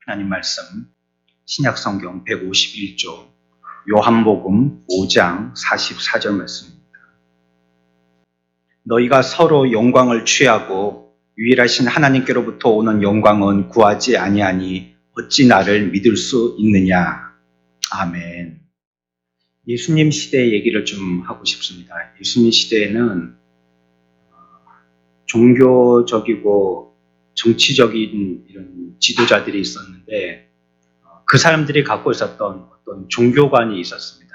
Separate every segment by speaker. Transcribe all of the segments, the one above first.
Speaker 1: 하나님 말씀 신약성경 151조 요한복음 5장 44절 말씀입니다. 너희가 서로 영광을 취하고 유일하신 하나님께로부터 오는 영광은 구하지 아니하니 어찌 나를 믿을 수 있느냐. 아멘. 예수님 시대 얘기를 좀 하고 싶습니다. 예수님 시대에는 종교적이고 정치적인 이런 지도자들이 있었는데 그 사람들이 갖고 있었던 어떤 종교관이 있었습니다.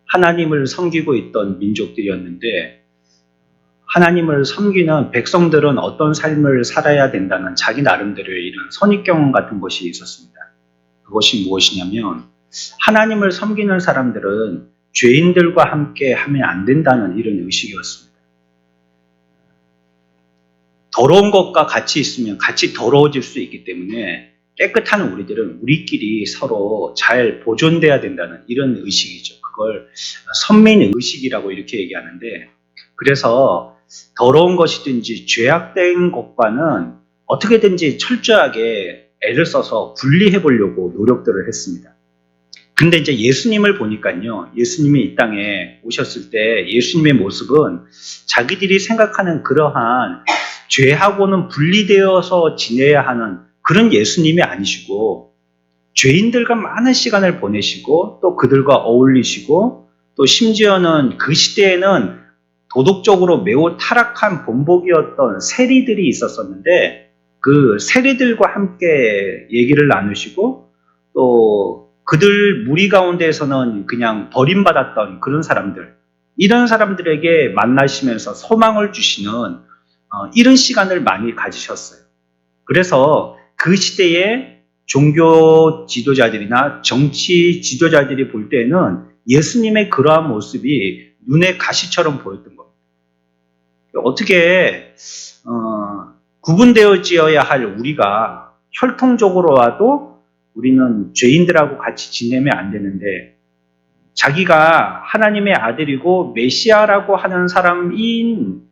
Speaker 1: 하나님을 섬기고 있던 민족들이었는데 하나님을 섬기는 백성들은 어떤 삶을 살아야 된다는 자기 나름대로의 이런 선입견 같은 것이 있었습니다. 그것이 무엇이냐면 하나님을 섬기는 사람들은 죄인들과 함께 하면 안 된다는 이런 의식이었습니다. 더러운 것과 같이 있으면 같이 더러워질 수 있기 때문에 깨끗한 우리들은 우리끼리 서로 잘 보존돼야 된다는 이런 의식이죠. 그걸 선민의식이라고 이렇게 얘기하는데, 그래서 더러운 것이든지 죄악된 것과는 어떻게든지 철저하게 애를 써서 분리해 보려고 노력들을 했습니다. 근데 이제 예수님을 보니까요, 예수님이 이 땅에 오셨을 때 예수님의 모습은 자기들이 생각하는 그러한 죄하고는 분리되어서 지내야 하는 그런 예수님이 아니시고, 죄인들과 많은 시간을 보내시고 또 그들과 어울리시고, 또 심지어는 그 시대에는 도덕적으로 매우 타락한 본복이었던 세리들이 있었었는데 그 세리들과 함께 얘기를 나누시고, 또 그들 무리 가운데에서는 그냥 버림받았던 그런 사람들, 이런 사람들에게 만나시면서 소망을 주시는 이런 시간을 많이 가지셨어요. 그래서 그 시대의 종교 지도자들이나 정치 지도자들이 볼 때는 예수님의 그러한 모습이 눈에 가시처럼 보였던 겁니다. 어떻게 구분되어져야 할 우리가 혈통적으로라도 우리는 죄인들하고 같이 지내면 안 되는데, 자기가 하나님의 아들이고 메시아라고 하는 사람인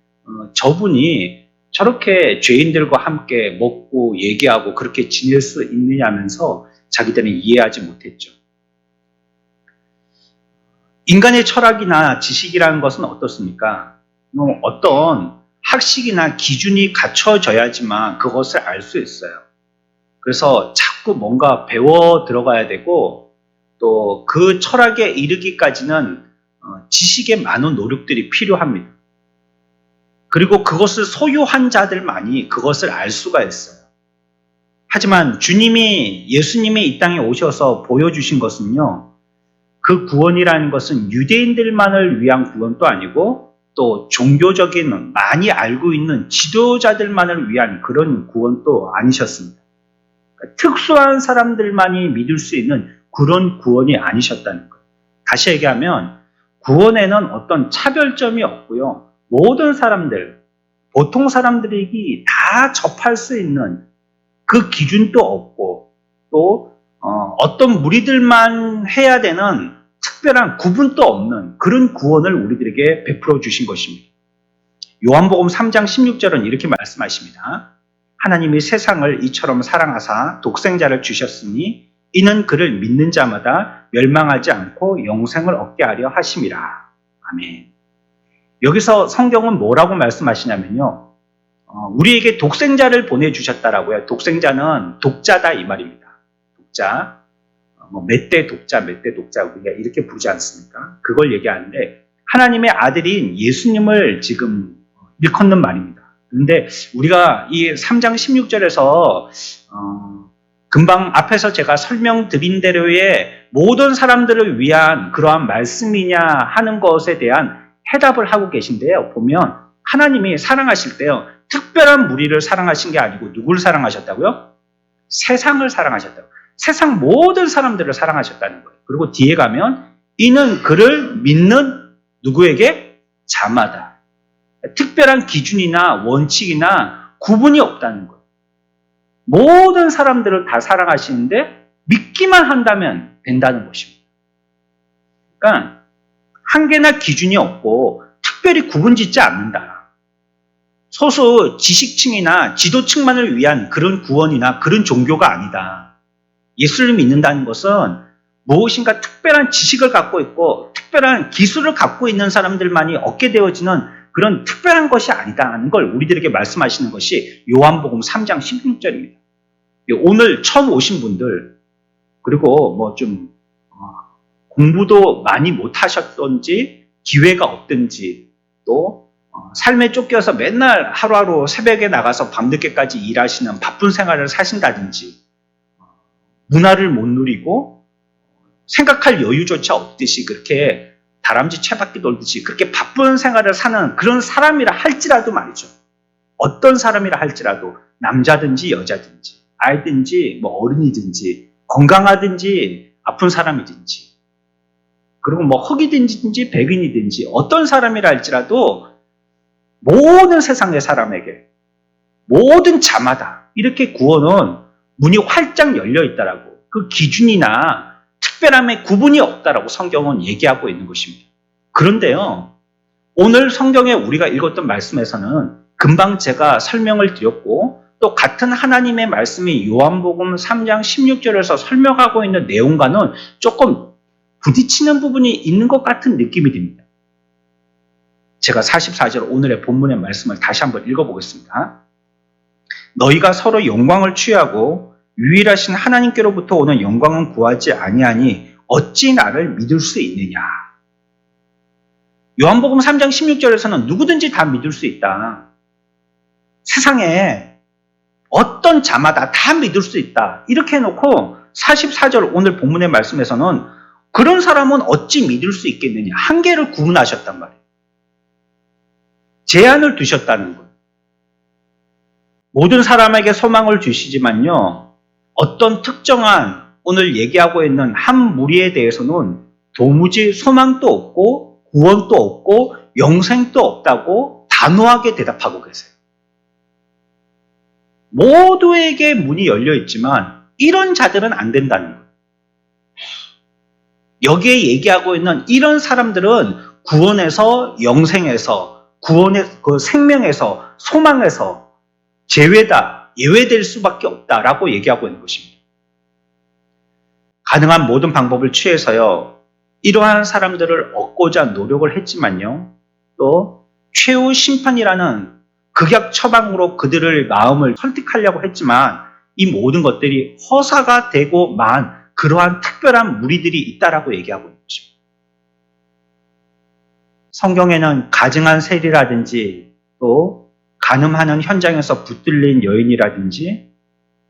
Speaker 1: 저분이 저렇게 죄인들과 함께 먹고 얘기하고 그렇게 지낼 수 있느냐면서 자기들은 이해하지 못했죠. 인간의 철학이나 지식이라는 것은 어떻습니까? 어떤 학식이나 기준이 갖춰져야지만 그것을 알 수 있어요. 그래서 자꾸 뭔가 배워 들어가야 되고, 또 그 철학에 이르기까지는 지식의 많은 노력들이 필요합니다. 그리고 그것을 소유한 자들만이 그것을 알 수가 있어요. 하지만 예수님이 이 땅에 오셔서 보여주신 것은요, 그 구원이라는 것은 유대인들만을 위한 구원도 아니고 또 종교적인 많이 알고 있는 지도자들만을 위한 그런 구원도 아니셨습니다. 그러니까 특수한 사람들만이 믿을 수 있는 그런 구원이 아니셨다는 거예요. 다시 얘기하면 구원에는 어떤 차별점이 없고요, 모든 사람들, 보통 사람들이 다 접할 수 있는 그 기준도 없고, 또 어떤 무리들만 해야 되는 특별한 구분도 없는 그런 구원을 우리들에게 베풀어 주신 것입니다. 요한복음 3장 16절은 이렇게 말씀하십니다. 하나님이 세상을 이처럼 사랑하사 독생자를 주셨으니 이는 그를 믿는 자마다 멸망하지 않고 영생을 얻게 하려 하심이라. 아멘. 여기서 성경은 뭐라고 말씀하시냐면요, 우리에게 독생자를 보내주셨다라고요. 독생자는 독자다 이 말입니다. 독자, 멧돼 독자 우리가 이렇게 부르지 않습니까? 그걸 얘기하는데 하나님의 아들인 예수님을 지금 일컫는 말입니다. 그런데 우리가 이 3장 16절에서 금방 앞에서 제가 설명드린 대로의 모든 사람들을 위한 그러한 말씀이냐 하는 것에 대한 해답을 하고 계신데요. 보면 하나님이 사랑하실 때요, 특별한 무리를 사랑하신 게 아니고 누굴 사랑하셨다고요? 세상을 사랑하셨다고. 세상 모든 사람들을 사랑하셨다는 거예요. 그리고 뒤에 가면 이는 그를 믿는 누구에게? 자마다. 특별한 기준이나 원칙이나 구분이 없다는 거예요. 모든 사람들을 다 사랑하시는데 믿기만 한다면 된다는 것입니다. 그러니까 한계나 기준이 없고 특별히 구분짓지 않는다. 소수 지식층이나 지도층만을 위한 그런 구원이나 그런 종교가 아니다. 예수를 믿는다는 것은 무엇인가 특별한 지식을 갖고 있고 특별한 기술을 갖고 있는 사람들만이 얻게 되어지는 그런 특별한 것이 아니다는 걸 우리들에게 말씀하시는 것이 요한복음 3장 16절입니다. 오늘 처음 오신 분들, 그리고 뭐 좀 공부도 많이 못하셨던지 기회가 없든지 또 삶에 쫓겨서 맨날 하루하루 새벽에 나가서 밤늦게까지 일하시는 바쁜 생활을 사신다든지 문화를 못 누리고 생각할 여유조차 없듯이 그렇게 다람쥐 채바퀴 돌듯이 그렇게 바쁜 생활을 사는 그런 사람이라 할지라도 말이죠. 어떤 사람이라 할지라도 남자든지 여자든지 아이든지 뭐 어른이든지 건강하든지 아픈 사람이든지 그리고 뭐 흑이든지 백인이든지 어떤 사람이라 할지라도 모든 세상의 사람에게 모든 자마다 이렇게 구원은 문이 활짝 열려 있다라고 그 기준이나 특별함의 구분이 없다라고 성경은 얘기하고 있는 것입니다. 그런데요, 오늘 성경에 우리가 읽었던 말씀에서는 금방 제가 설명을 드렸고 또 같은 하나님의 말씀이 요한복음 3장 16절에서 설명하고 있는 내용과는 조금 부딪히는 부분이 있는 것 같은 느낌이 듭니다. 제가 44절 오늘의 본문의 말씀을 다시 한번 읽어보겠습니다. 너희가 서로 영광을 취하고 유일하신 하나님께로부터 오는 영광은 구하지 아니하니 어찌 나를 믿을 수 있느냐. 요한복음 3장 16절에서는 누구든지 다 믿을 수 있다. 세상에 어떤 자마다 다 믿을 수 있다. 이렇게 해놓고 44절 오늘 본문의 말씀에서는 그런 사람은 어찌 믿을 수 있겠느냐. 한계를 구분하셨단 말이에요. 제한을 두셨다는 거예요. 모든 사람에게 소망을 주시지만요. 어떤 특정한 오늘 얘기하고 있는 한 무리에 대해서는 도무지 소망도 없고 구원도 없고 영생도 없다고 단호하게 대답하고 계세요. 모두에게 문이 열려 있지만 이런 자들은 안 된다는 거예요. 여기에 얘기하고 있는 이런 사람들은 구원에서 영생에서 구원의 그 생명에서 소망에서 제외다, 예외될 수밖에 없다라고 얘기하고 있는 것입니다. 가능한 모든 방법을 취해서요, 이러한 사람들을 얻고자 노력을 했지만요, 또 최후 심판이라는 극약 처방으로 그들의 마음을 설득하려고 했지만 이 모든 것들이 허사가 되고 만 그러한 특별한 무리들이 있다라고 얘기하고 있는 것입니다. 성경에는 가증한 세리라든지 또 간음하는 현장에서 붙들린 여인이라든지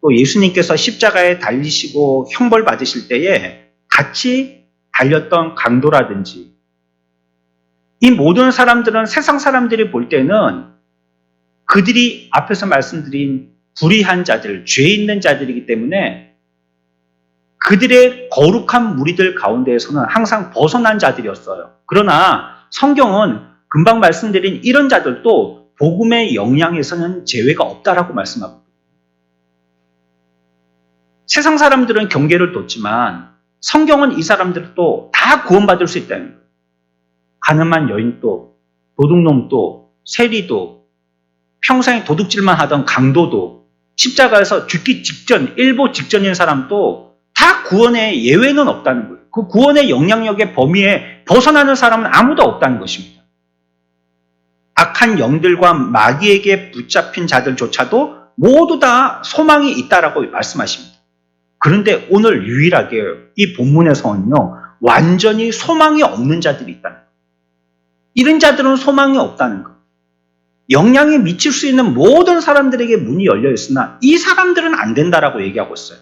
Speaker 1: 또 예수님께서 십자가에 달리시고 형벌 받으실 때에 같이 달렸던 강도라든지 이 모든 사람들은 세상 사람들이 볼 때는 그들이 앞에서 말씀드린 불의한 자들, 죄 있는 자들이기 때문에 그들의 거룩한 무리들 가운데에서는 항상 벗어난 자들이었어요. 그러나 성경은 금방 말씀드린 이런 자들도 복음의 영향에서는 제외가 없다라고 말씀합니다. 세상 사람들은 경계를 뒀지만 성경은 이 사람들도 다 구원받을 수 있다는 거예요. 가늠한 여인도, 도둑놈도, 세리도, 평생 도둑질만 하던 강도도, 십자가에서 죽기 직전, 일보 직전인 사람도 다 구원의 예외는 없다는 거예요. 그 구원의 영향력의 범위에 벗어나는 사람은 아무도 없다는 것입니다. 악한 영들과 마귀에게 붙잡힌 자들조차도 모두 다 소망이 있다라고 말씀하십니다. 그런데 오늘 유일하게 이 본문에서는요, 완전히 소망이 없는 자들이 있다는 거예요. 이런 자들은 소망이 없다는 거예요. 영향이 미칠 수 있는 모든 사람들에게 문이 열려 있으나 이 사람들은 안 된다라고 얘기하고 있어요.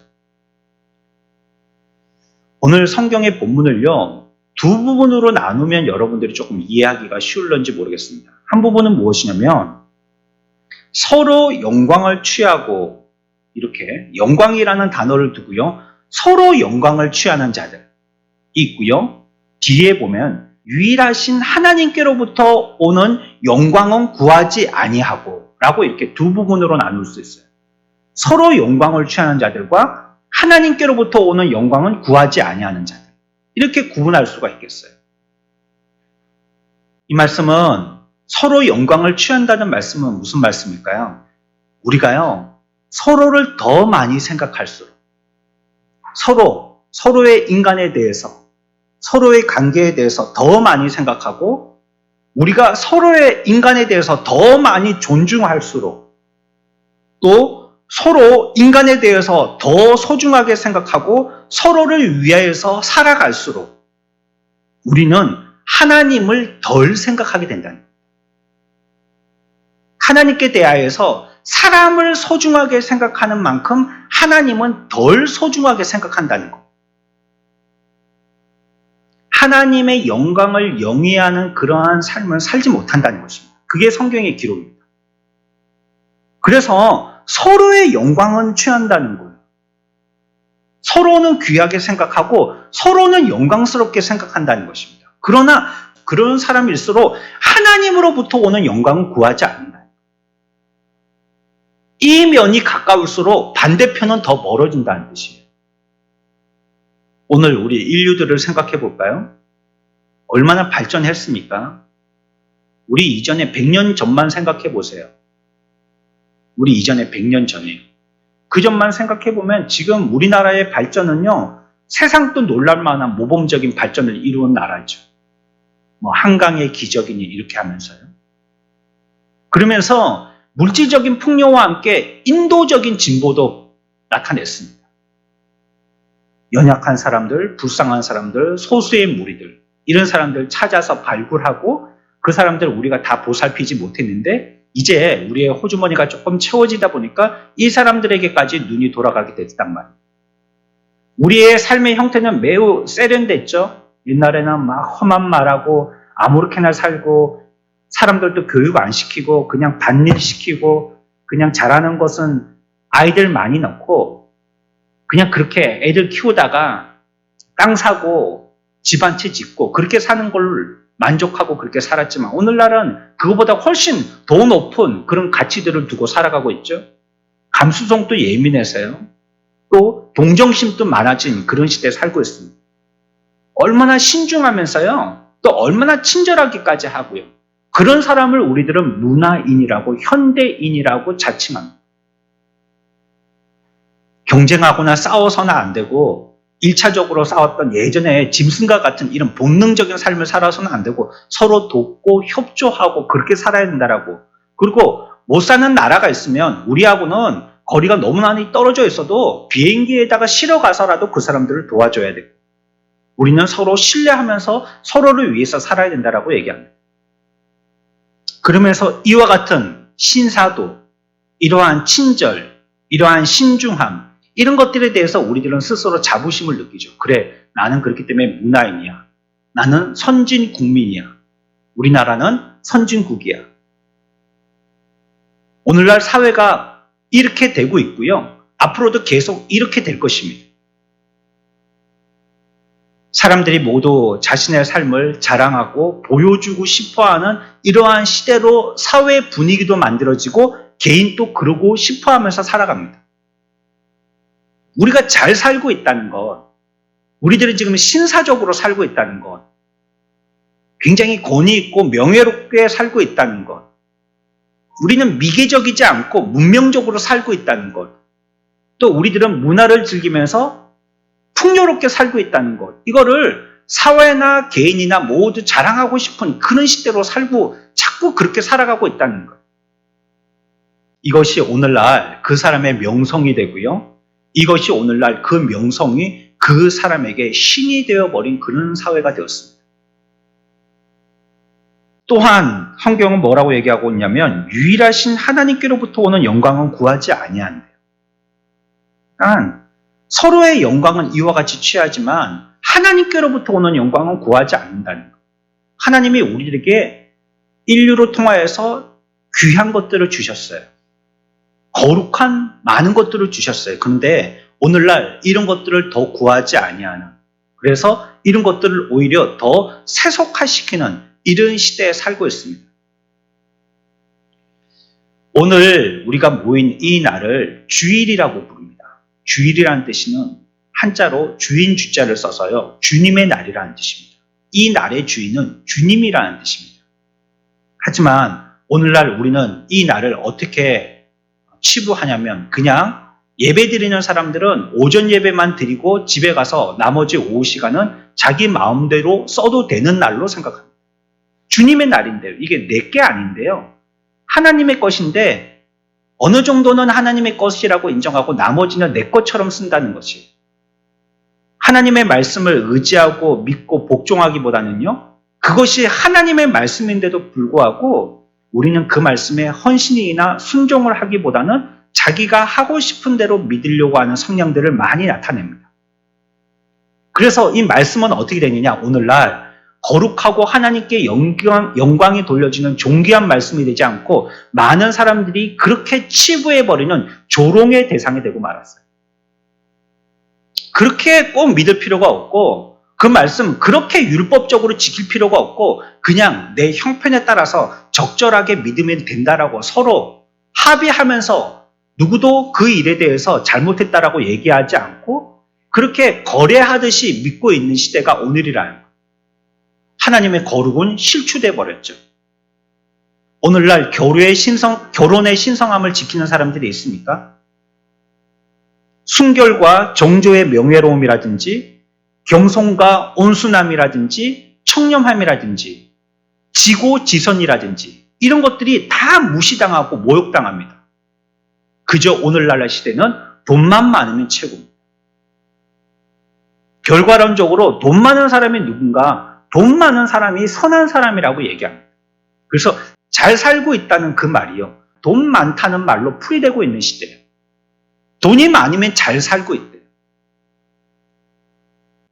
Speaker 1: 오늘 성경의 본문을요, 두 부분으로 나누면 여러분들이 조금 이해하기가 쉬울런지 모르겠습니다. 한 부분은 무엇이냐면 서로 영광을 취하고 이렇게 영광이라는 단어를 두고요, 서로 영광을 취하는 자들이 있고요. 뒤에 보면 유일하신 하나님께로부터 오는 영광은 구하지 아니하고 라고 이렇게 두 부분으로 나눌 수 있어요. 서로 영광을 취하는 자들과 하나님께로부터 오는 영광은 구하지 아니하는 자들, 이렇게 구분할 수가 있겠어요. 이 말씀은 서로 영광을 취한다는 말씀은 무슨 말씀일까요? 우리가요, 서로를 더 많이 생각할수록 서로의 인간에 대해서, 서로의 관계에 대해서 더 많이 생각하고 우리가 서로의 인간에 대해서 더 많이 존중할수록 또 서로 인간에 대해서 더 소중하게 생각하고 서로를 위하여서 살아갈수록 우리는 하나님을 덜 생각하게 된다는 거예요. 하나님께 대하여서 사람을 소중하게 생각하는 만큼 하나님은 덜 소중하게 생각한다는 것. 하나님의 영광을 영위하는 그러한 삶을 살지 못한다는 것입니다. 그게 성경의 기록입니다. 그래서 서로의 영광은 취한다는 거예요. 서로는 귀하게 생각하고 서로는 영광스럽게 생각한다는 것입니다. 그러나 그런 사람일수록 하나님으로부터 오는 영광은 구하지 않는다. 이 면이 가까울수록 반대편은 더 멀어진다는 뜻이에요. 오늘 우리 인류들을 생각해 볼까요? 얼마나 발전했습니까? 우리 이전에 100년 전만 생각해 보세요. 우리 이전에 100년 전에. 그 전만 생각해 보면 지금 우리나라의 발전은요, 세상도 놀랄 만한 모범적인 발전을 이루은 나라죠. 뭐 한강의 기적이니 이렇게 하면서요. 그러면서 물질적인 풍요와 함께 인도적인 진보도 나타냈습니다. 연약한 사람들, 불쌍한 사람들, 소수의 무리들, 이런 사람들 찾아서 발굴하고 그 사람들 우리가 다 보살피지 못했는데 이제 우리의 호주머니가 조금 채워지다 보니까 이 사람들에게까지 눈이 돌아가게 됐단 말이에요. 우리의 삶의 형태는 매우 세련됐죠. 옛날에는 막 험한 말하고 아무렇게나 살고 사람들도 교육 안 시키고 그냥 밭일 시키고 그냥 잘하는 것은 아이들 많이 넣고 그냥 그렇게 애들 키우다가 땅 사고 집 한 채 짓고 그렇게 사는 걸 만족하고 그렇게 살았지만 오늘날은 그거보다 훨씬 더 높은 그런 가치들을 두고 살아가고 있죠. 감수성도 예민해서요. 또 동정심도 많아진 그런 시대에 살고 있습니다. 얼마나 신중하면서요. 또 얼마나 친절하기까지 하고요. 그런 사람을 우리들은 문화인이라고 현대인이라고 자칭합니다. 경쟁하거나 싸워서는 안 되고 1차적으로 싸웠던 예전에 짐승과 같은 이런 본능적인 삶을 살아서는 안 되고 서로 돕고 협조하고 그렇게 살아야 된다라고. 그리고 못 사는 나라가 있으면 우리하고는 거리가 너무 많이 떨어져 있어도 비행기에다가 실어 가서라도 그 사람들을 도와줘야 되고 우리는 서로 신뢰하면서 서로를 위해서 살아야 된다라고 얘기합니다. 그러면서 이와 같은 신사도, 이러한 친절, 이러한 신중함, 이런 것들에 대해서 우리들은 스스로 자부심을 느끼죠. 그래, 나는 그렇기 때문에 문화인이야. 나는 선진 국민이야. 우리나라는 선진국이야. 오늘날 사회가 이렇게 되고 있고요. 앞으로도 계속 이렇게 될 것입니다. 사람들이 모두 자신의 삶을 자랑하고 보여주고 싶어하는 이러한 시대로 사회 분위기도 만들어지고 개인도 그러고 싶어하면서 살아갑니다. 우리가 잘 살고 있다는 것, 우리들이 지금 신사적으로 살고 있다는 것, 굉장히 권위 있고 명예롭게 살고 있다는 것, 우리는 미개적이지 않고 문명적으로 살고 있다는 것, 또 우리들은 문화를 즐기면서 풍요롭게 살고 있다는 것, 이거를 사회나 개인이나 모두 자랑하고 싶은 그런 시대로 살고 자꾸 그렇게 살아가고 있다는 것. 이것이 오늘날 그 사람의 명성이 되고요. 이것이 오늘날 그 명성이 그 사람에게 신이 되어버린 그런 사회가 되었습니다. 또한 성경은 뭐라고 얘기하고 있냐면 유일하신 하나님께로부터 오는 영광은 구하지 아니한대요. 그러니까 서로의 영광은 이와 같이 취하지만 하나님께로부터 오는 영광은 구하지 않는다는 것. 하나님이 우리들에게 인류로 통하여서 귀한 것들을 주셨어요. 거룩한 많은 것들을 주셨어요. 그런데 오늘날 이런 것들을 더 구하지 아니하는, 그래서 이런 것들을 오히려 더 세속화시키는 이런 시대에 살고 있습니다. 오늘 우리가 모인 이 날을 주일이라고 부릅니다. 주일이라는 뜻은 한자로 주인 주자를 써서요. 주님의 날이라는 뜻입니다. 이 날의 주인은 주님이라는 뜻입니다. 하지만 오늘날 우리는 이 날을 어떻게 치부하냐면 그냥 예배 드리는 사람들은 오전 예배만 드리고 집에 가서 나머지 오후 시간은 자기 마음대로 써도 되는 날로 생각합니다. 주님의 날인데요. 이게 내게 아닌데요. 하나님의 것인데 어느 정도는 하나님의 것이라고 인정하고 나머지는 내 것처럼 쓴다는 것이 하나님의 말씀을 의지하고 믿고 복종하기보다는요. 그것이 하나님의 말씀인데도 불구하고 우리는 그 말씀에 헌신이나 순종을 하기보다는 자기가 하고 싶은 대로 믿으려고 하는 성향들을 많이 나타냅니다. 그래서 이 말씀은 어떻게 되느냐? 오늘날 거룩하고 하나님께 영광이 돌려지는 존귀한 말씀이 되지 않고 많은 사람들이 그렇게 치부해버리는 조롱의 대상이 되고 말았어요. 그렇게 꼭 믿을 필요가 없고 그 말씀 그렇게 율법적으로 지킬 필요가 없고 그냥 내 형편에 따라서 적절하게 믿으면 된다라고 서로 합의하면서 누구도 그 일에 대해서 잘못했다라고 얘기하지 않고 그렇게 거래하듯이 믿고 있는 시대가 오늘이라는 거예요. 하나님의 거룩은 실추돼 버렸죠. 오늘날 결혼의 신성함을 지키는 사람들이 있습니까? 순결과 정조의 명예로움이라든지 겸손과 온순함이라든지 청렴함이라든지 지고지선이라든지 이런 것들이 다 무시당하고 모욕당합니다. 그저 오늘날 시대는 돈만 많으면 최고입니다. 결과론적으로 돈 많은 사람이 누군가 돈 많은 사람이 선한 사람이라고 얘기합니다. 그래서 잘 살고 있다는 그 말이요. 돈 많다는 말로 풀이되고 있는 시대예요. 돈이 많으면 잘 살고 있대요.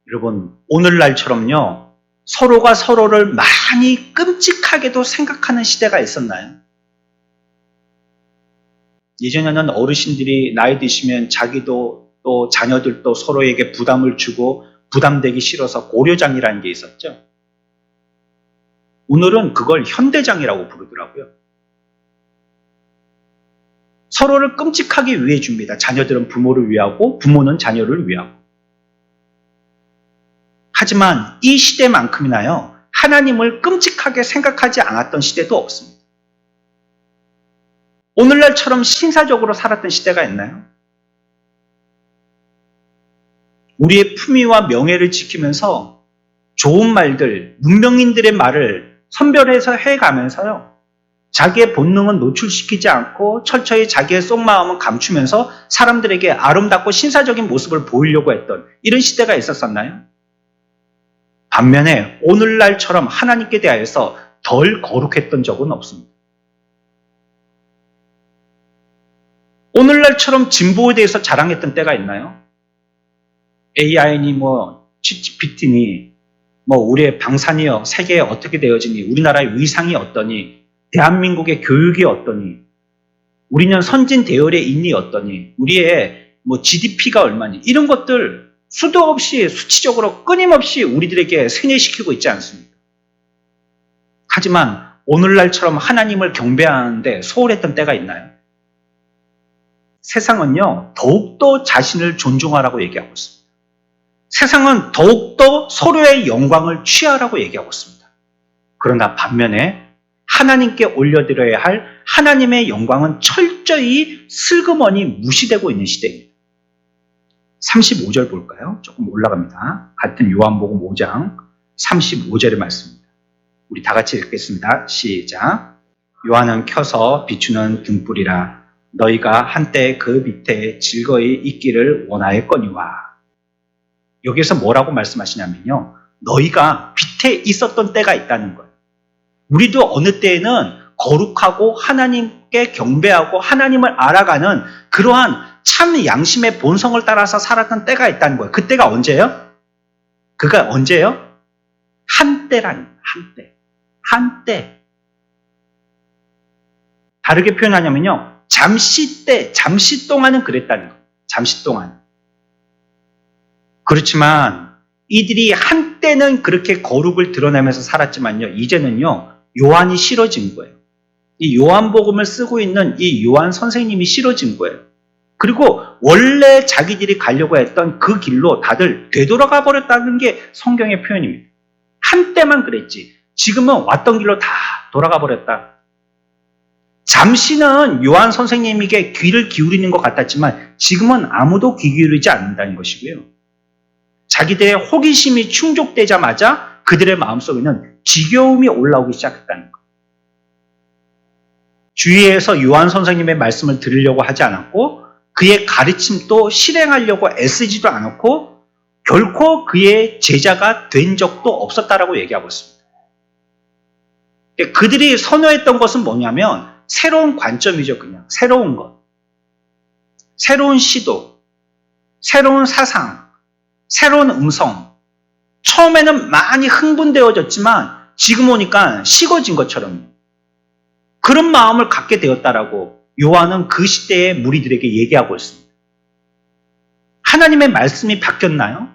Speaker 1: 여러분, 오늘날처럼요. 서로가 서로를 많이 끔찍하게도 생각하는 시대가 있었나요? 예전에는 어르신들이 나이 드시면 자기도 또 자녀들도 서로에게 부담을 주고 부담되기 싫어서 고려장이라는 게 있었죠. 오늘은 그걸 현대장이라고 부르더라고요. 서로를 끔찍하게 위해 줍니다. 자녀들은 부모를 위하고 부모는 자녀를 위하고. 하지만 이 시대만큼이나요. 하나님을 끔찍하게 생각하지 않았던 시대도 없습니다. 오늘날처럼 신사적으로 살았던 시대가 있나요? 우리의 품위와 명예를 지키면서 좋은 말들, 문명인들의 말을 선별해서 해가면서요. 자기의 본능은 노출시키지 않고 철저히 자기의 속마음은 감추면서 사람들에게 아름답고 신사적인 모습을 보이려고 했던 이런 시대가 있었었나요? 반면에 오늘날처럼 하나님께 대하여서 덜 거룩했던 적은 없습니다. 오늘날처럼 진보에 대해서 자랑했던 때가 있나요? AI니 GPT니 우리의 방산이요 세계에 어떻게 되어지니 우리나라의 위상이 어떠니 대한민국의 교육이 어떠니 우리는 선진 대열에 있니 어떠니 우리의 GDP가 얼마니 이런 것들 수도 없이 수치적으로 끊임없이 우리들에게 세뇌시키고 있지 않습니까? 하지만 오늘날처럼 하나님을 경배하는데 소홀했던 때가 있나요? 세상은요 더욱더 자신을 존중하라고 얘기하고 있습니다. 세상은 더욱더 서로의 영광을 취하라고 얘기하고 있습니다. 그러나 반면에 하나님께 올려드려야 할 하나님의 영광은 철저히 슬그머니 무시되고 있는 시대입니다. 35절 볼까요? 조금 올라갑니다. 같은 요한복음 5장 35절의 말씀입니다. 우리 다 같이 읽겠습니다. 시작. 요한은 켜서 비추는 등불이라 너희가 한때 그 밑에 즐거이 있기를 원하였거니와. 여기서 뭐라고 말씀하시냐면요. 너희가 밑에 있었던 때가 있다는 거예요. 우리도 어느 때에는 거룩하고 하나님께 경배하고 하나님을 알아가는 그러한 참 양심의 본성을 따라서 살았던 때가 있다는 거예요. 그때가 언제예요? 그가 언제예요? 한때라는 거예요. 한때. 다르게 표현하냐면요. 잠시 동안은 그랬다는 거예요. 잠시 동안. 그렇지만 이들이 한때는 그렇게 거룩을 드러내면서 살았지만요. 이제는요. 요한이 싫어진 거예요. 이 요한복음을 쓰고 있는 이 요한 선생님이 싫어진 거예요. 그리고 원래 자기들이 가려고 했던 그 길로 다들 되돌아가 버렸다는 게 성경의 표현입니다. 한때만 그랬지. 지금은 왔던 길로 다 돌아가 버렸다. 잠시는 요한 선생님에게 귀를 기울이는 것 같았지만 지금은 아무도 귀 기울이지 않는다는 것이고요. 자기들의 호기심이 충족되자마자 그들의 마음속에는 지겨움이 올라오기 시작했다는 것. 주위에서 요한 선생님의 말씀을 들으려고 하지 않았고 그의 가르침도 실행하려고 애쓰지도 않았고 결코 그의 제자가 된 적도 없었다라고 얘기하고 있습니다. 그들이 선호했던 것은 뭐냐면 새로운 관점이죠. 그냥 새로운 것, 새로운 시도, 새로운 사상, 새로운 음성. 처음에는 많이 흥분되어졌지만 지금 오니까 식어진 것처럼 그런 마음을 갖게 되었다라고 요한은 그 시대의 무리들에게 얘기하고 있습니다. 하나님의 말씀이 바뀌었나요?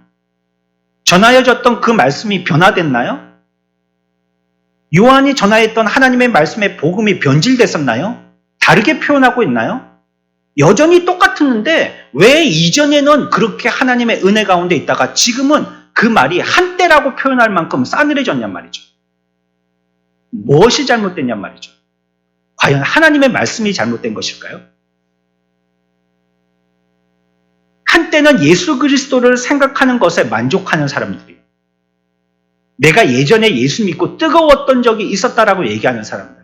Speaker 1: 전하여졌던 그 말씀이 변화됐나요? 요한이 전하였던 하나님의 말씀의 복음이 변질됐었나요? 다르게 표현하고 있나요? 여전히 똑같았는데 왜 이전에는 그렇게 하나님의 은혜 가운데 있다가 지금은 그 말이 한때라고 표현할 만큼 싸늘해졌냔 말이죠. 무엇이 잘못됐냔 말이죠. 과연 하나님의 말씀이 잘못된 것일까요? 한때는 예수 그리스도를 생각하는 것에 만족하는 사람들이에요. 내가 예전에 예수 믿고 뜨거웠던 적이 있었다라고 얘기하는 사람들.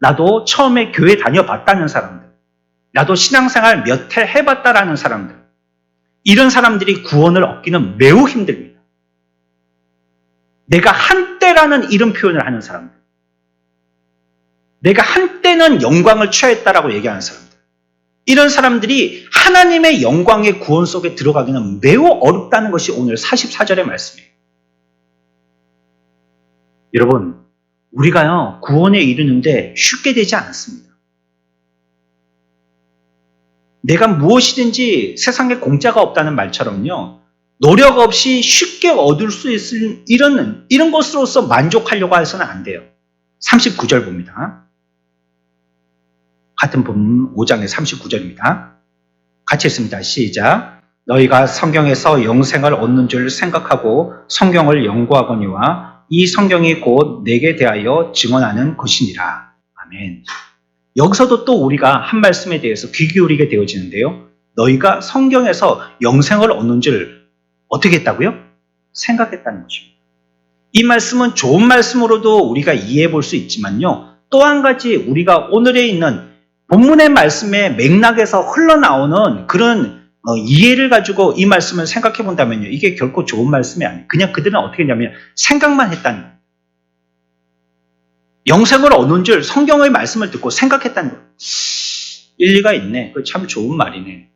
Speaker 1: 나도 처음에 교회 다녀봤다는 사람들. 나도 신앙생활 몇 해 해봤다라는 사람들. 이런 사람들이 구원을 얻기는 매우 힘듭니다. 내가 한때라는 이런 표현을 하는 사람들. 내가 한때는 영광을 취하였다라고 얘기하는 사람들. 이런 사람들이 하나님의 영광의 구원 속에 들어가기는 매우 어렵다는 것이 오늘 44절의 말씀이에요. 여러분, 우리가요, 구원에 이르는데 쉽게 되지 않습니다. 내가 무엇이든지 세상에 공짜가 없다는 말처럼요, 노력 없이 쉽게 얻을 수 있을 이런 것으로서 만족하려고 해서는 안 돼요. 39절 봅니다. 같은 본문 5장의 39절입니다. 같이 읽습니다. 시작. 너희가 성경에서 영생을 얻는 줄 생각하고 성경을 연구하거니와 이 성경이 곧 내게 대하여 증언하는 것이니라. 아멘. 여기서도 또 우리가 한 말씀에 대해서 귀 기울이게 되어지는데요. 너희가 성경에서 영생을 얻는 줄 어떻게 했다고요? 생각했다는 것입니다. 이 말씀은 좋은 말씀으로도 우리가 이해해 볼 수 있지만요. 또 한 가지 우리가 오늘에 있는 본문의 말씀의 맥락에서 흘러나오는 그런 이해를 가지고 이 말씀을 생각해 본다면요. 이게 결코 좋은 말씀이 아니에요. 그냥 그들은 어떻게 했냐면 생각만 했다는 거예요. 영생을 얻는 줄 성경의 말씀을 듣고 생각했다는 거예요. 일리가 있네. 그 참 좋은 말이네.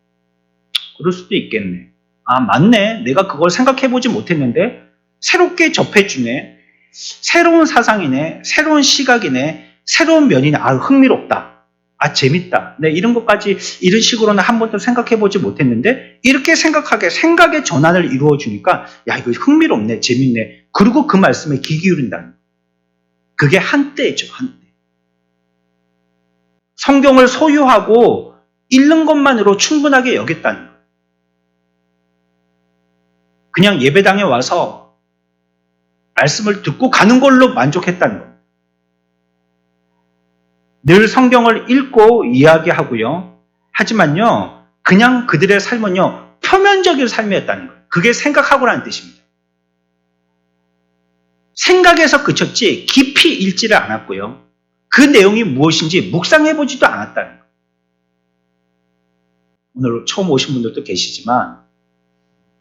Speaker 1: 그럴 수도 있겠네. 아, 맞네. 내가 그걸 생각해 보지 못했는데 새롭게 접해주네. 새로운 사상이네. 새로운 시각이네. 새로운 면이네. 아, 흥미롭다. 아, 재밌다. 네, 이런 것까지 이런 식으로는 한 번도 생각해 보지 못했는데 이렇게 생각의 전환을 이루어 주니까 야, 이거 흥미롭네. 재밌네. 그리고 그 말씀에 귀 기울인다는 거예요. 그게 한때죠. 한때. 성경을 소유하고 읽는 것만으로 충분하게 여겼다는 거예요. 그냥 예배당에 와서 말씀을 듣고 가는 걸로 만족했다는 거예요. 늘 성경을 읽고 이야기하고요. 하지만요, 그냥 그들의 삶은요, 표면적인 삶이었다는 거예요. 그게 생각하고라는 뜻입니다. 생각에서 그쳤지 깊이 읽지를 않았고요. 그 내용이 무엇인지 묵상해보지도 않았다는 거예요. 오늘 처음 오신 분들도 계시지만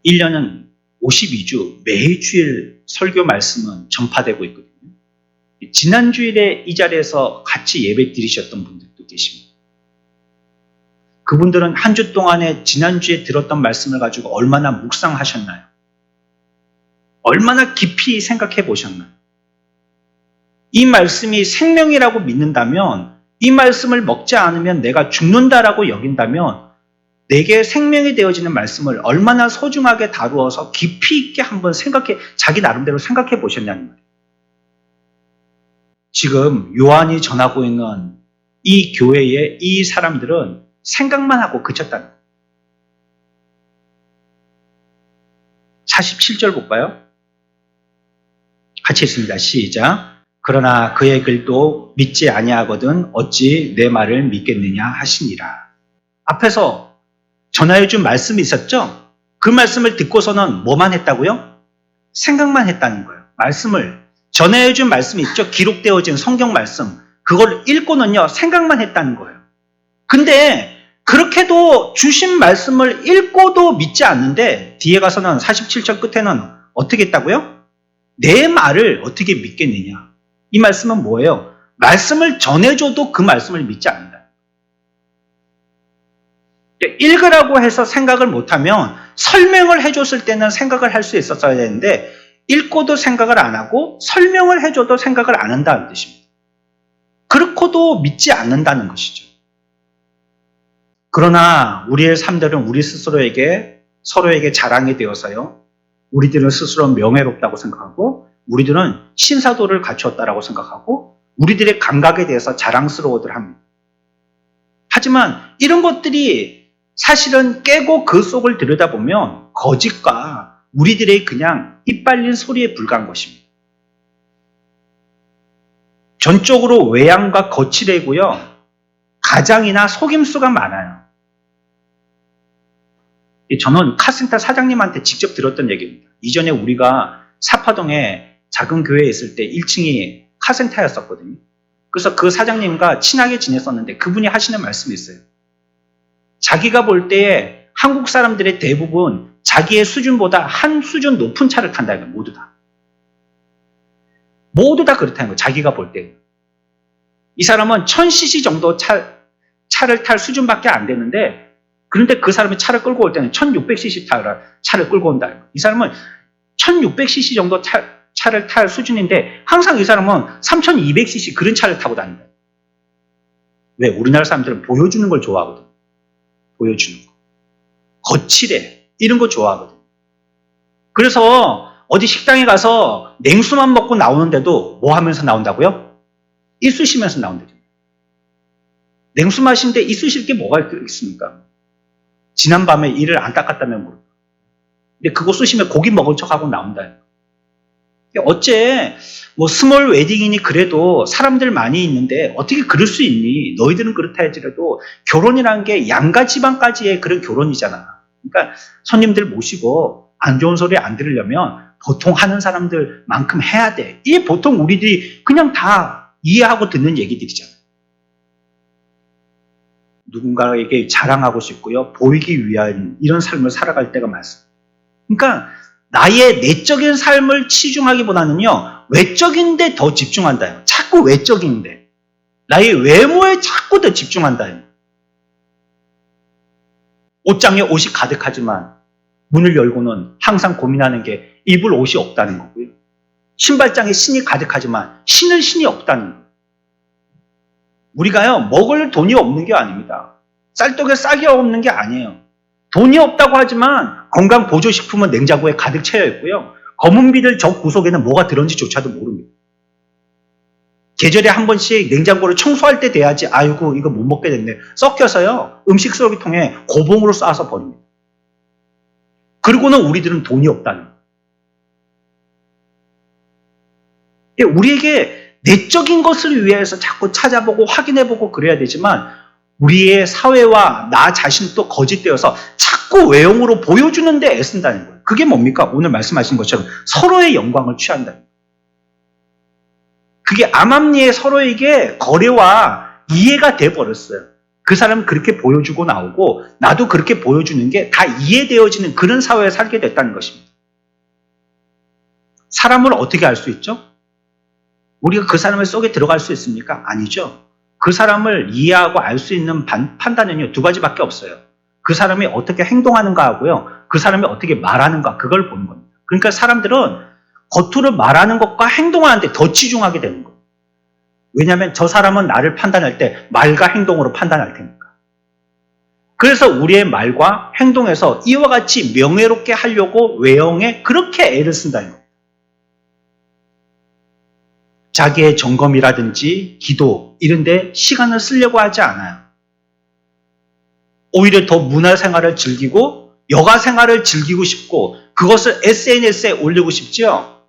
Speaker 1: 1년은 52주 매주일 설교 말씀은 전파되고 있거든요. 지난 주일에 이 자리에서 같이 예배 드리셨던 분들도 계십니다. 그분들은 한 주 동안에 지난주에 들었던 말씀을 가지고 얼마나 묵상하셨나요? 얼마나 깊이 생각해 보셨나요? 이 말씀이 생명이라고 믿는다면, 이 말씀을 먹지 않으면 내가 죽는다라고 여긴다면 내게 생명이 되어지는 말씀을 얼마나 소중하게 다루어서 깊이 있게 한번 자기 나름대로 생각해 보셨냐는 말이에요. 지금 요한이 전하고 있는 이 교회의 이 사람들은 생각만 하고 그쳤다는 거예요. 47절 볼까요? 같이 읽습니다. 시작. 그러나 그의 글도 믿지 아니하거든 어찌 내 말을 믿겠느냐 하시니라. 앞에서 전하여 준 말씀이 있었죠? 그 말씀을 듣고서는 뭐만 했다고요? 생각만 했다는 거예요. 말씀을 전하여 준 말씀이 있죠? 기록되어진 성경 말씀. 그걸 읽고는요, 생각만 했다는 거예요. 근데 그렇게도 주신 말씀을 읽고도 믿지 않는데 뒤에 가서는 47절 끝에는 어떻게 했다고요? 내 말을 어떻게 믿겠느냐. 이 말씀은 뭐예요? 말씀을 전해줘도 그 말씀을 믿지 않는다. 읽으라고 해서 생각을 못하면 설명을 해줬을 때는 생각을 할 수 있었어야 되는데 읽고도 생각을 안 하고 설명을 해줘도 생각을 안 한다는 뜻입니다. 그렇고도 믿지 않는다는 것이죠. 그러나 우리의 삶들은 우리 스스로에게 서로에게 자랑이 되어서요. 우리들은 스스로 명예롭다고 생각하고 우리들은 신사도를 갖추었다라고 생각하고 우리들의 감각에 대해서 자랑스러워들 합니다. 하지만 이런 것들이 사실은 깨고 그 속을 들여다보면 거짓과 우리들의 그냥 이빨린 소리에 불과한 것입니다. 전적으로 외양과 거칠애고요. 가장이나 속임수가 많아요. 저는 카센터 사장님한테 직접 들었던 얘기입니다. 이전에 우리가 사파동에 작은 교회에 있을 때 1층이 카센터였었거든요. 그래서 그 사장님과 친하게 지냈었는데 그분이 하시는 말씀이 있어요. 자기가 볼 때에 한국 사람들의 대부분 자기의 수준보다 한 수준 높은 차를 탄다는 거예요. 모두 다. 모두 다 그렇다는 거예요. 자기가 볼 때. 이 사람은 1000cc 정도 차를 탈 수준밖에 안 되는데 그런데 그 사람이 차를 끌고 올 때는 1600cc 차를 끌고 온다. 이 사람은 1600cc 정도 차를 탈 수준인데 항상 이 사람은 3200cc 그런 차를 타고 다닌다. 왜? 우리나라 사람들은 보여주는 걸 좋아하거든. 보여주는 거. 거칠해. 이런 거 좋아하거든. 그래서 어디 식당에 가서 냉수만 먹고 나오는데도 뭐 하면서 나온다고요? 이쑤시면서 나온다죠. 냉수 마시는데 이쑤실 게 뭐가 있습니까? 지난밤에 이를 안 닦았다면 모르고. 근데 그거 쑤시면 고기 먹은 척하고 나온다. 어째 뭐 스몰 웨딩이니 그래도 사람들 많이 있는데 어떻게 그럴 수 있니? 너희들은 그렇다 할지라도 결혼이라는 게 양가 집안까지의 그런 결혼이잖아. 그러니까 손님들 모시고 안 좋은 소리 안 들으려면 보통 하는 사람들만큼 해야 돼. 이게 보통 우리들이 그냥 다 이해하고 듣는 얘기들이잖아. 누군가에게 자랑하고 싶고요. 보이기 위한 이런 삶을 살아갈 때가 많습니다. 그러니까 나의 내적인 삶을 치중하기보다는요. 외적인데 더 집중한다요. 자꾸 외적인데. 나의 외모에 자꾸 더 집중한다요. 옷장에 옷이 가득하지만 문을 열고는 항상 고민하는 게 입을 옷이 없다는 거고요. 신발장에 신이 가득하지만 신을 신이 없다는 거예요. 우리가요, 먹을 돈이 없는 게 아닙니다. 쌀떡에 싹이 없는 게 아니에요. 돈이 없다고 하지만 건강 보조식품은 냉장고에 가득 채여 있고요. 검은 비늘 저 구석에는 뭐가 들었는지조차도 모릅니다. 계절에 한 번씩 냉장고를 청소할 때 돼야지 아이고 이거 못 먹게 됐네. 섞여서요. 음식 쓰레기통에 고봉으로 싸서 버립니다. 그리고는 우리들은 돈이 없다는 거예요. 우리에게 내적인 것을 위해서 자꾸 찾아보고 확인해보고 그래야 되지만 우리의 사회와 나 자신도 거짓되어서 자꾸 외형으로 보여주는 데 애쓴다는 거예요. 그게 뭡니까? 오늘 말씀하신 것처럼 서로의 영광을 취한다는 거예요. 그게 암암리에 서로에게 거래와 이해가 돼버렸어요. 그 사람은 그렇게 보여주고 나오고 나도 그렇게 보여주는 게 다 이해되어지는 그런 사회에 살게 됐다는 것입니다. 사람을 어떻게 알 수 있죠? 우리가 그 사람의 속에 들어갈 수 있습니까? 아니죠. 그 사람을 이해하고 알 수 있는 판단은요, 두 가지밖에 없어요. 그 사람이 어떻게 행동하는가 하고요. 그 사람이 어떻게 말하는가, 그걸 보는 겁니다. 그러니까 사람들은 겉으로 말하는 것과 행동하는데 더 치중하게 되는 거예요. 왜냐하면 저 사람은 나를 판단할 때 말과 행동으로 판단할 테니까. 그래서 우리의 말과 행동에서 이와 같이 명예롭게 하려고 외형에 그렇게 애를 쓴다는 거예요. 자기의 점검이라든지 기도 이런 데 시간을 쓰려고 하지 않아요. 오히려 더 문화생활을 즐기고 여가생활을 즐기고 싶고 그것을 SNS에 올리고 싶죠.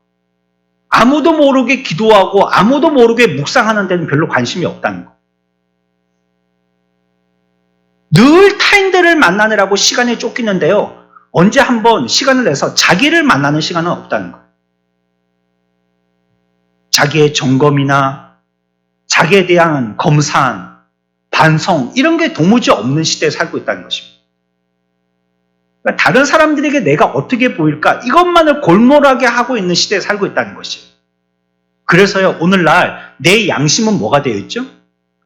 Speaker 1: 아무도 모르게 기도하고 아무도 모르게 묵상하는 데는 별로 관심이 없다는 거. 늘 타인들을 만나느라고 시간이 쫓기는데요. 언제 한번 시간을 내서 자기를 만나는 시간은 없다는 거예요. 자기의 점검이나 자기에 대한 검산, 반성 이런 게 도무지 없는 시대에 살고 있다는 것입니다. 그러니까 다른 사람들에게 내가 어떻게 보일까 이것만을 골몰하게 하고 있는 시대에 살고 있다는 것이에요. 그래서요 오늘날 내 양심은 뭐가 되어 있죠?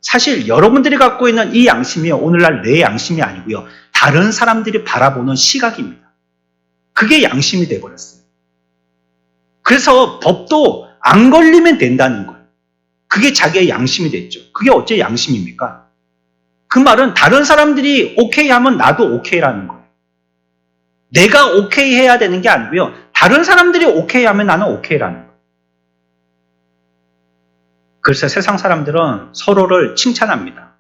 Speaker 1: 사실 여러분들이 갖고 있는 이 양심이 오늘날 내 양심이 아니고요. 다른 사람들이 바라보는 시각입니다. 그게 양심이 되어버렸어요. 그래서 법도 안 걸리면 된다는 거예요. 그게 자기의 양심이 됐죠. 그게 어째 양심입니까? 그 말은 다른 사람들이 오케이 하면 나도 오케이라는 거예요. 내가 오케이 해야 되는 게 아니고요. 다른 사람들이 오케이 하면 나는 오케이라는 거예요. 그래서 세상 사람들은 서로를 칭찬합니다.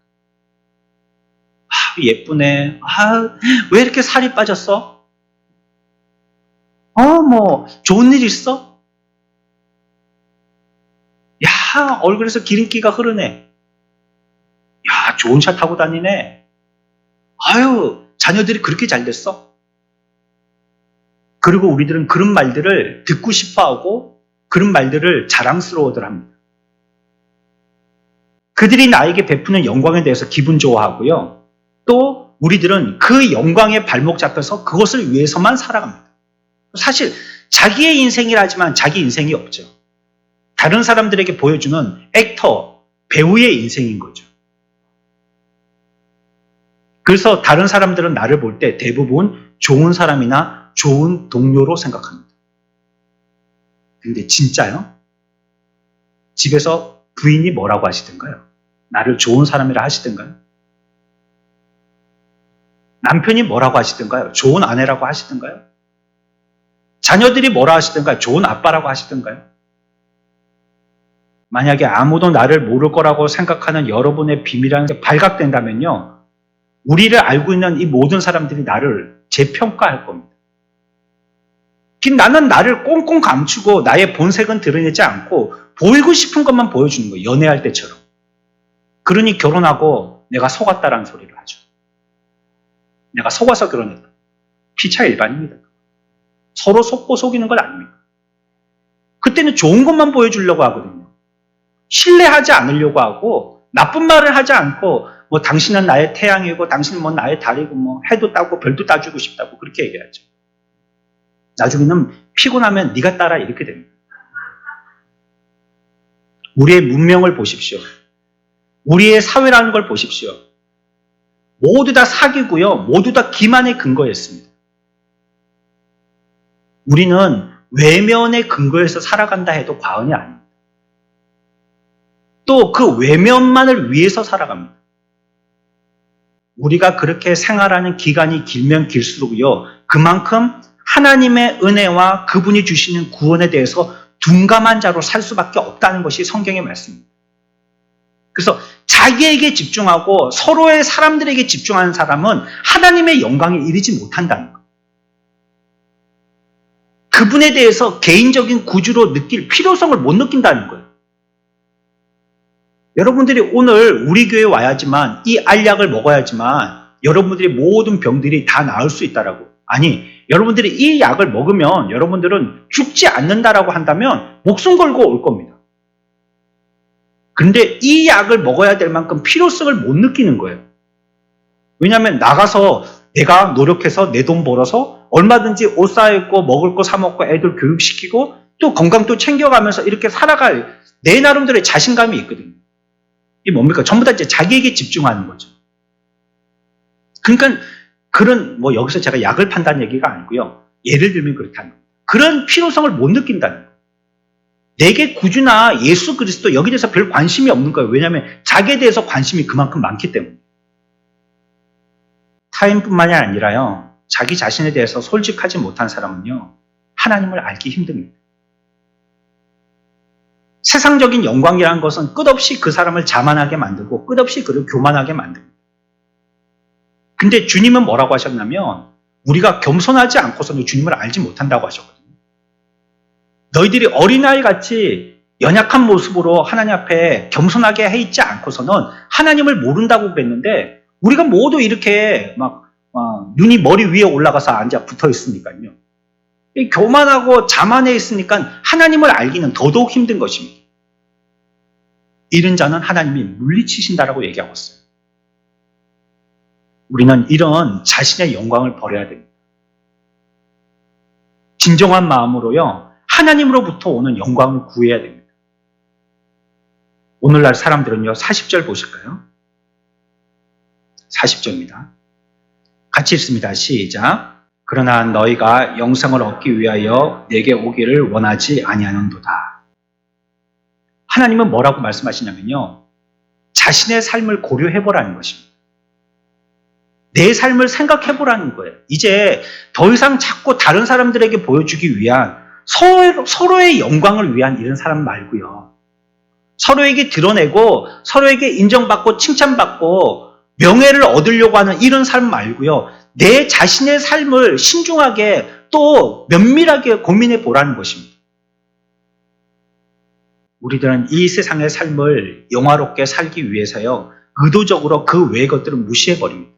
Speaker 1: 예쁘네. 왜 이렇게 살이 빠졌어? 뭐 좋은 일 있어? 야, 얼굴에서 기름기가 흐르네. 야, 좋은 차 타고 다니네. 아유, 자녀들이 그렇게 잘 됐어? 그리고 우리들은 그런 말들을 듣고 싶어 하고 그런 말들을 자랑스러워들 합니다. 그들이 나에게 베푸는 영광에 대해서 기분 좋아하고요. 또 우리들은 그 영광에 발목 잡혀서 그것을 위해서만 살아갑니다. 사실 자기의 인생이라지만 자기 인생이 없죠. 다른 사람들에게 보여주는 액터, 배우의 인생인 거죠. 그래서 다른 사람들은 나를 볼 때 대부분 좋은 사람이나 좋은 동료로 생각합니다. 근데 진짜요? 집에서 부인이 뭐라고 하시던가요? 나를 좋은 사람이라 하시던가요? 남편이 뭐라고 하시던가요? 좋은 아내라고 하시던가요? 자녀들이 뭐라 하시던가요? 좋은 아빠라고 하시던가요? 만약에 아무도 나를 모를 거라고 생각하는 여러분의 비밀이라는 게 발각된다면요. 우리를 알고 있는 이 모든 사람들이 나를 재평가할 겁니다. 나는 나를 꽁꽁 감추고 나의 본색은 드러내지 않고 보이고 싶은 것만 보여주는 거예요. 연애할 때처럼. 그러니 결혼하고 내가 속았다라는 소리를 하죠. 내가 속아서 결혼했다. 피차 일반입니다. 서로 속고 속이는 건 아닙니까? 그때는 좋은 것만 보여주려고 하거든요. 신뢰하지 않으려고 하고 나쁜 말을 하지 않고 뭐 당신은 나의 태양이고 당신은 뭐 나의 달이고 뭐 해도 따고 별도 따주고 싶다고 그렇게 얘기하죠. 나중에는 피곤하면 네가 따라 이렇게 됩니다. 우리의 문명을 보십시오. 우리의 사회라는 걸 보십시오. 모두 다 사기고요. 모두 다 기만에 근거했습니다. 우리는 외면에 근거해서 살아간다 해도 과언이 아닙니다. 또 그 외면만을 위해서 살아갑니다. 우리가 그렇게 생활하는 기간이 길면 길수록요. 그만큼 하나님의 은혜와 그분이 주시는 구원에 대해서 둔감한 자로 살 수밖에 없다는 것이 성경의 말씀입니다. 그래서 자기에게 집중하고 서로의 사람들에게 집중하는 사람은 하나님의 영광에 이르지 못한다는 것. 그분에 대해서 개인적인 구주로 느낄 필요성을 못 느낀다는 거예요. 여러분들이 오늘 우리 교회에 와야지만 이 알약을 먹어야지만 여러분들의 모든 병들이 다 나을 수 있다라고. 아니, 여러분들이 이 약을 먹으면 여러분들은 죽지 않는다라고 한다면 목숨 걸고 올 겁니다. 그런데 이 약을 먹어야 될 만큼 필요성을 못 느끼는 거예요. 왜냐하면 나가서 내가 노력해서 내 돈 벌어서 얼마든지 옷 사입고 먹을 거 사 먹고 애들 교육시키고 또 건강도 챙겨가면서 이렇게 살아갈 내 나름대로의 자신감이 있거든요. 이게 뭡니까? 전부 다 이제 자기에게 집중하는 거죠. 그러니까 그런 뭐 여기서 제가 약을 판다는 얘기가 아니고요. 예를 들면 그렇다는 거예요. 그런 필요성을 못 느낀다는 거예요. 내게 구주나 예수 그리스도 여기에 대해서 별 관심이 없는 거예요. 왜냐하면 자기에 대해서 관심이 그만큼 많기 때문에. 타인뿐만이 아니라요. 자기 자신에 대해서 솔직하지 못한 사람은요. 하나님을 알기 힘듭니다. 세상적인 영광이라는 것은 끝없이 그 사람을 자만하게 만들고 끝없이 그를 교만하게 만듭니다. 근데 주님은 뭐라고 하셨냐면 우리가 겸손하지 않고서는 주님을 알지 못한다고 하셨거든요. 너희들이 어린아이 같이 연약한 모습으로 하나님 앞에 겸손하게 해 있지 않고서는 하나님을 모른다고 그랬는데 우리가 모두 이렇게 막 눈이 머리 위에 올라가서 앉아 붙어 있으니까요. 교만하고 자만해 있으니까 하나님을 알기는 더더욱 힘든 것입니다. 이런 자는 하나님이 물리치신다라고 얘기하고 있어요. 우리는 이런 자신의 영광을 버려야 됩니다. 진정한 마음으로요, 하나님으로부터 오는 영광을 구해야 됩니다. 오늘날 사람들은요, 40절 보실까요? 40절입니다. 같이 읽습니다. 시작. 그러나 너희가 영생을 얻기 위하여 내게 오기를 원하지 아니하는도다. 하나님은 뭐라고 말씀하시냐면요, 자신의 삶을 고려해보라는 것입니다. 내 삶을 생각해보라는 거예요. 이제 더 이상 자꾸 다른 사람들에게 보여주기 위한 서로의 영광을 위한 이런 사람 말고요. 서로에게 드러내고 서로에게 인정받고 칭찬받고 명예를 얻으려고 하는 이런 삶 말고요. 내 자신의 삶을 신중하게 또 면밀하게 고민해 보라는 것입니다. 우리들은 이 세상의 삶을 영화롭게 살기 위해서요. 의도적으로 그 외의 것들을 무시해 버립니다.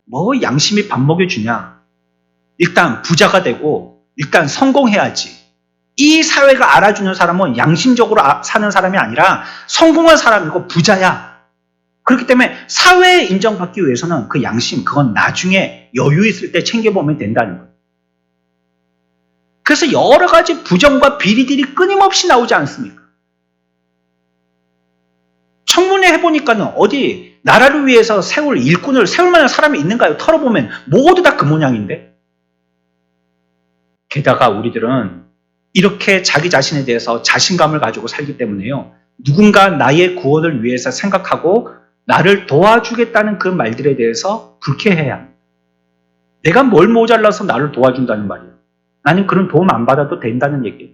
Speaker 1: 뭐 양심이 밥 먹여주냐? 일단 부자가 되고 일단 성공해야지. 이 사회가 알아주는 사람은 양심적으로 사는 사람이 아니라 성공한 사람이고 부자야. 그렇기 때문에 사회에 인정받기 위해서는 그 양심, 그건 나중에 여유 있을 때 챙겨보면 된다는 거예요. 그래서 여러 가지 부정과 비리들이 끊임없이 나오지 않습니까? 청문회 해보니까는 어디 나라를 위해서 일꾼을 세울 만한 사람이 있는가요? 털어보면 모두 다 그 모양인데. 게다가 우리들은 이렇게 자기 자신에 대해서 자신감을 가지고 살기 때문에요. 누군가 나의 구원을 위해서 생각하고 나를 도와주겠다는 그 말들에 대해서 불쾌해야 합니다. 내가 뭘 모자라서 나를 도와준다는 말이에요. 나는 그런 도움 안 받아도 된다는 얘기예요.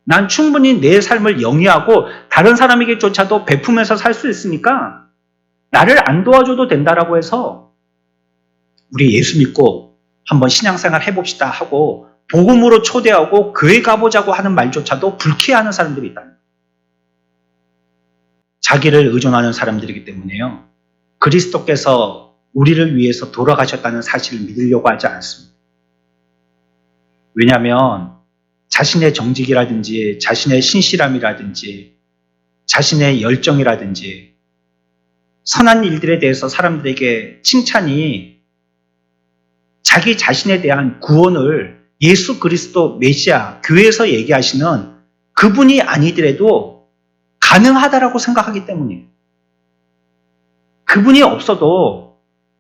Speaker 1: 난 충분히 내 삶을 영위하고 다른 사람에게조차도 베푸면서 살 수 있으니까 나를 안 도와줘도 된다라고 해서 우리 예수 믿고 한번 신앙생활 해봅시다 하고 복음으로 초대하고 교회 가보자고 하는 말조차도 불쾌해하는 사람들이 있다. 자기를 의존하는 사람들이기 때문에요. 그리스도께서 우리를 위해서 돌아가셨다는 사실을 믿으려고 하지 않습니다. 왜냐하면 자신의 정직이라든지 자신의 신실함이라든지 자신의 열정이라든지 선한 일들에 대해서 사람들에게 칭찬이 자기 자신에 대한 구원을 예수 그리스도 메시아 교회에서 얘기하시는 그분이 아니더라도 가능하다라고 생각하기 때문이에요. 그분이 없어도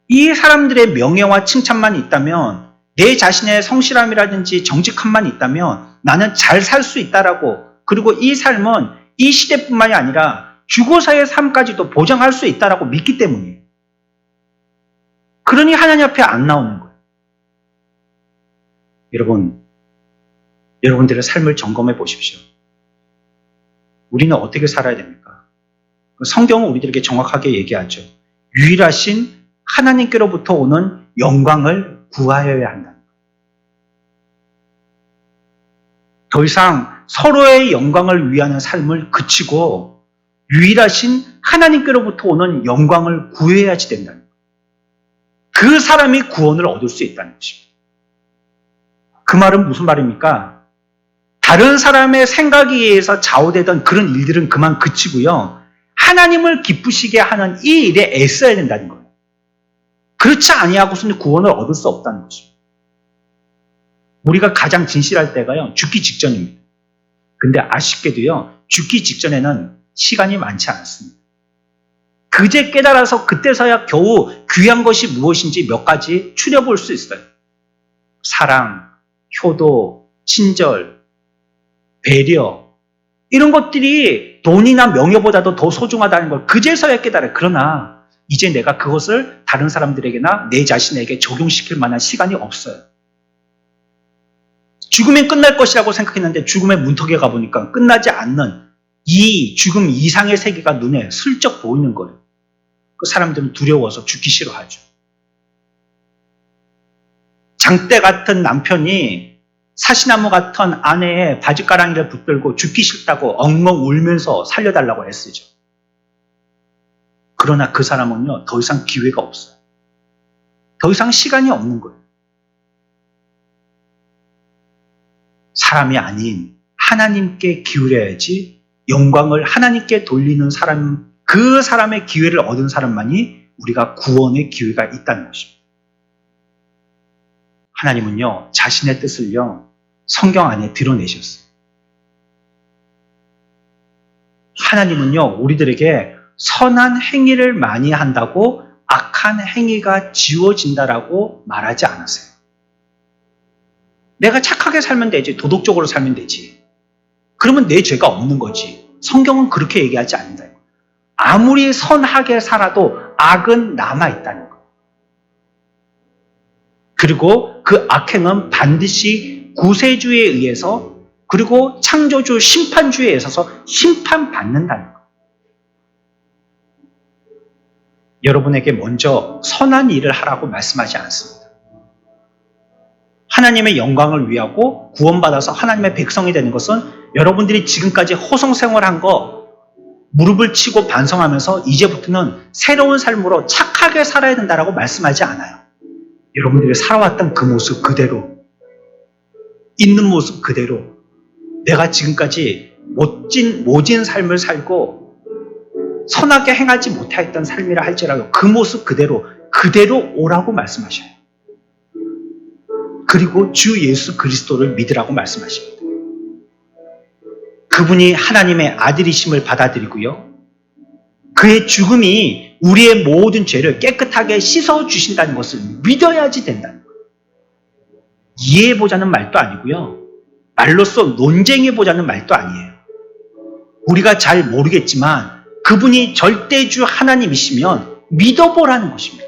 Speaker 1: 이 사람들의 명예와 칭찬만 있다면 내 자신의 성실함이라든지 정직함만 있다면 나는 잘 살 수 있다라고, 그리고 이 삶은 이 시대뿐만이 아니라 죽어서의 삶까지도 보장할 수 있다라고 믿기 때문이에요. 그러니 하나님 앞에 안 나오는 거예요. 여러분들의 삶을 점검해 보십시오. 우리는 어떻게 살아야 됩니까? 성경은 우리들에게 정확하게 얘기하죠. 유일하신 하나님께로부터 오는 영광을 구하여야 한다. 더 이상 서로의 영광을 위하는 삶을 그치고 유일하신 하나님께로부터 오는 영광을 구해야지 된다는 거예요. 그 사람이 구원을 얻을 수 있다는 것입니다. 그 말은 무슨 말입니까? 다른 사람의 생각에 의해서 좌우되던 그런 일들은 그만 그치고요. 하나님을 기쁘시게 하는 이 일에 애써야 된다는 거예요. 그렇지 아니하고서는 구원을 얻을 수 없다는 것입니다. 우리가 가장 진실할 때가요, 죽기 직전입니다. 근데 아쉽게도요, 죽기 직전에는 시간이 많지 않습니다. 그제 깨달아서 그때서야 겨우 귀한 것이 무엇인지 몇 가지 추려볼 수 있어요. 사랑, 효도, 친절, 배려, 이런 것들이 돈이나 명예보다도 더 소중하다는 걸 그제서야 깨달아요. 그러나 이제 내가 그것을 다른 사람들에게나 내 자신에게 적용시킬 만한 시간이 없어요. 죽으면 끝날 것이라고 생각했는데 죽음의 문턱에 가보니까 끝나지 않는 이 죽음 이상의 세계가 눈에 슬쩍 보이는 거예요. 그 사람들은 두려워서 죽기 싫어하죠. 장대 같은 남편이 사시나무 같은 아내의 바짓가랑이를 붙들고 죽기 싫다고 엉엉 울면서 살려달라고 애쓰죠. 그러나 그 사람은요, 더 이상 기회가 없어요. 더 이상 시간이 없는 거예요. 사람이 아닌 하나님께 기울여야지 영광을 하나님께 돌리는 사람, 그 사람의 기회를 얻은 사람만이 우리가 구원의 기회가 있다는 것입니다. 하나님은요, 자신의 뜻을요, 성경 안에 드러내셨어요. 하나님은요, 우리들에게 선한 행위를 많이 한다고 악한 행위가 지워진다라고 말하지 않았어요. 내가 착하게 살면 되지, 도덕적으로 살면 되지. 그러면 내 죄가 없는 거지. 성경은 그렇게 얘기하지 않는다. 아무리 선하게 살아도 악은 남아있다는 거예요. 그리고 그 악행은 반드시 구세주에 의해서, 그리고 창조주 심판주에 의해서 심판받는다는 거예요. 여러분에게 먼저 선한 일을 하라고 말씀하지 않습니다. 하나님의 영광을 위하고 구원받아서 하나님의 백성이 되는 것은 여러분들이 지금까지 호성생활한 거 무릎을 치고 반성하면서 이제부터는 새로운 삶으로 착하게 살아야 된다라고 말씀하지 않아요. 여러분들이 살아왔던 그 모습 그대로, 있는 모습 그대로, 내가 지금까지 모진 삶을 살고 선하게 행하지 못했던 삶이라 할지라도 그 모습 그대로 오라고 말씀하셔요. 그리고 주 예수 그리스도를 믿으라고 말씀하십니다. 그분이 하나님의 아들이심을 받아들이고요. 그의 죽음이 우리의 모든 죄를 깨끗하게 씻어주신다는 것을 믿어야지 된다는 거예요. 이해해보자는 말도 아니고요. 말로써 논쟁해보자는 말도 아니에요. 우리가 잘 모르겠지만 그분이 절대주 하나님이시면 믿어보라는 것입니다.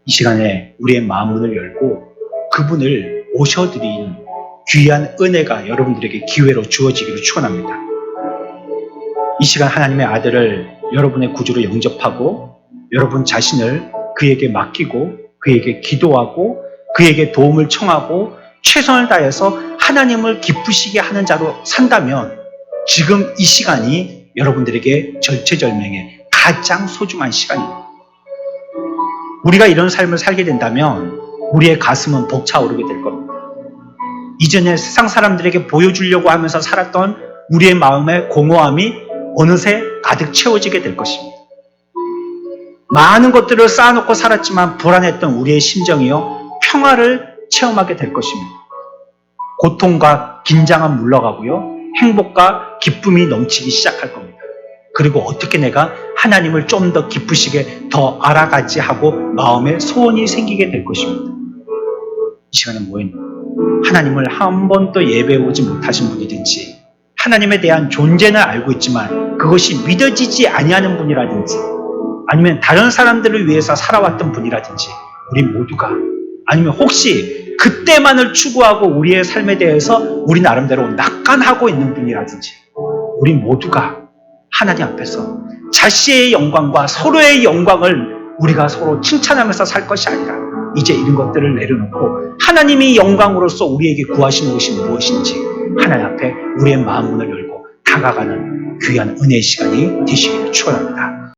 Speaker 1: 이 시간에 우리의 마음문을 열고 그분을 모셔드리는 귀한 은혜가 여러분들에게 기회로 주어지기를 축원합니다. 이 시간 하나님의 아들을 여러분의 구주로 영접하고 여러분 자신을 그에게 맡기고 그에게 기도하고 그에게 도움을 청하고 최선을 다해서 하나님을 기쁘시게 하는 자로 산다면 지금 이 시간이 여러분들에게 절체절명의 가장 소중한 시간입니다. 우리가 이런 삶을 살게 된다면 우리의 가슴은 벅차오르게 될 겁니다. 이전에 세상 사람들에게 보여주려고 하면서 살았던 우리의 마음의 공허함이 어느새 가득 채워지게 될 것입니다. 많은 것들을 쌓아놓고 살았지만 불안했던 우리의 심정이요, 평화를 체험하게 될 것입니다. 고통과 긴장은 물러가고요, 행복과 기쁨이 넘치기 시작할 겁니다. 그리고 어떻게 내가 하나님을 좀 더 기쁘시게 더 알아가지 하고 마음에 소원이 생기게 될 것입니다. 이 시간에 모인 하나님을 한 번도 예배해보지 못하신 분이든지 하나님에 대한 존재는 알고 있지만 그것이 믿어지지 아니하는 분이라든지 아니면 다른 사람들을 위해서 살아왔던 분이라든지 우리 모두가, 아니면 혹시 그때만을 추구하고 우리의 삶에 대해서 우리 나름대로 낙관하고 있는 분이라든지 우리 모두가 하나님 앞에서 자신의 영광과 서로의 영광을 우리가 서로 칭찬하면서 살 것이 아니라 이제 이런 것들을 내려놓고 하나님이 영광으로서 우리에게 구하신 것이 무엇인지 하나님 앞에 우리의 마음문을 열고 다가가는 귀한 은혜의 시간이 되시기를 축원합니다.